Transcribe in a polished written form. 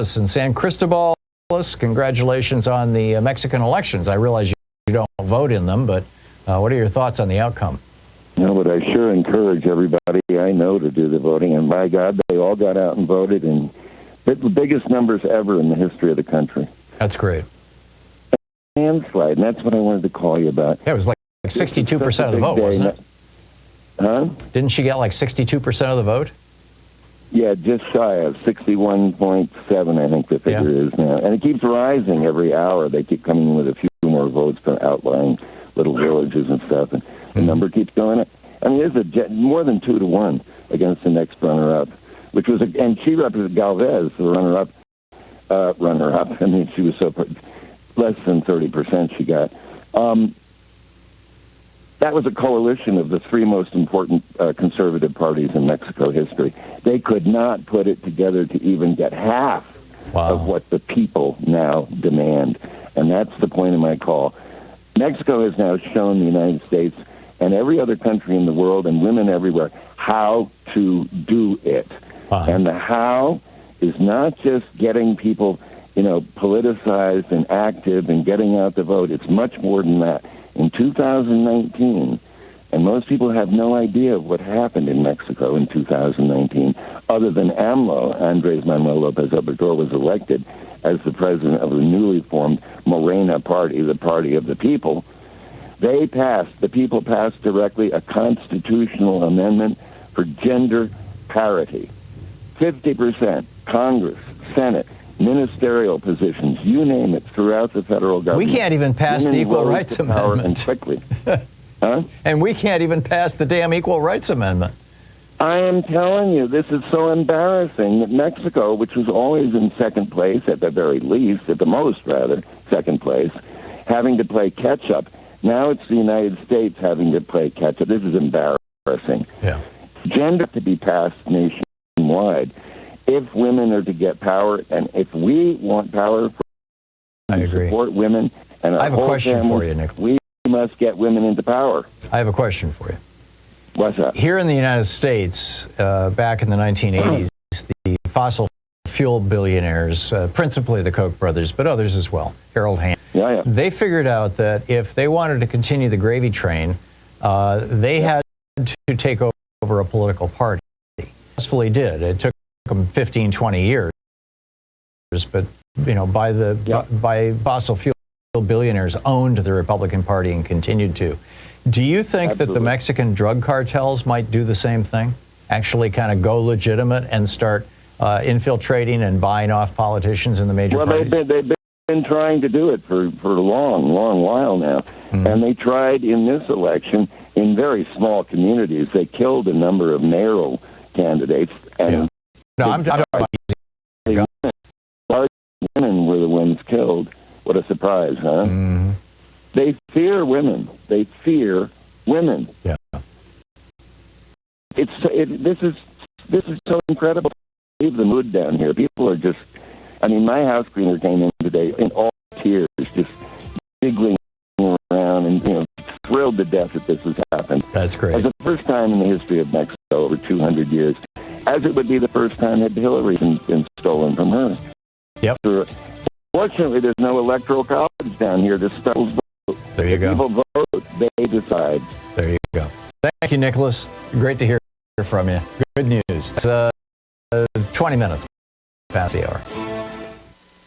Gonzalez in San Cristobal. Congratulations on the Mexican elections. I realize you don't vote in them, but what are your thoughts on the outcome? No, but I sure encourage everybody I know to do the voting, and by God, they all got out and voted, and the biggest numbers ever in the history of the country. That's great. Landslide, and that's what I wanted to call you about. Yeah, it was like 62% of the vote, wasn't it? Huh? Didn't she get like 62% of the vote? Yeah, just shy of 61.7, I think the figure is now. And it keeps rising every hour. They keep coming in with a few more votes from outlying little villages and stuff, and the number keeps going up. I mean, there's more than 2-1 against the next runner-up, which was, and she represented Galvez, the runner-up. I mean, she was so less than 30% she got. That was a coalition of the three most important conservative parties in Mexico history. They could not put it together to even get half of what the people now demand. And that's the point of my call. Mexico has now shown the United States and every other country in the world and women everywhere how to do it. And the how is not just getting people, politicized and active and getting out the vote. It's much more than that. In 2019, and most people have no idea of what happened in Mexico in 2019, other than AMLO, Andres Manuel Lopez Obrador, was elected as the president of the newly formed Morena Party, the party of the people. The people passed directly a constitutional amendment for gender parity. 50%, Congress, Senate, ministerial positions, you name it, throughout the federal government. We can't even pass the Equal Rights Amendment. And quickly. Huh? And we can't even pass the damn Equal Rights Amendment. I am telling you, this is so embarrassing that Mexico, which was always in second place, at the very least, at the most, rather, second place, having to play catch-up. Now it's the United States having to play catch-up. This is embarrassing. Yeah. Gender to be passed nationwide. If women are to get power, and if we want power to support women and our I have a question for you, Nicholas. We must get women into power. I have a question for you. What's up? Here in the United States, back in the 1980s, the fossil fuel billionaires, principally the Koch brothers, but others as well, Harold Hamm, they figured out that if they wanted to continue the gravy train, they had to take over a political party. Successfully did. It took them 15, 20 years, but by fossil fuel billionaires owned the Republican Party and continued to. Do you think that the Mexican drug cartels might do the same thing? Actually kind of go legitimate and start infiltrating and buying off politicians in the major parties? Well, they've been trying to do it for a long while now. And they tried in this election in very small communities. They killed a number of mayoral candidates. And no, I'm talking about large women were the ones killed. What a surprise, huh? They fear women. They fear women. Yeah. This is so incredible. Leave the mood down here. People are just. I mean, my house cleaner came in today in all tears, just giggling around and thrilled to death that this has happened. That's great. It's the first time in the history of Mexico over 200 years, as it would be the first time that Hillary been stolen from her. Yep. Fortunately, there's no electoral college down here to stop vote. There you go. People vote, they decide. There you go. Thank you, Nicholas. Great to hear from you. Good news. It's 20 minutes past the hour.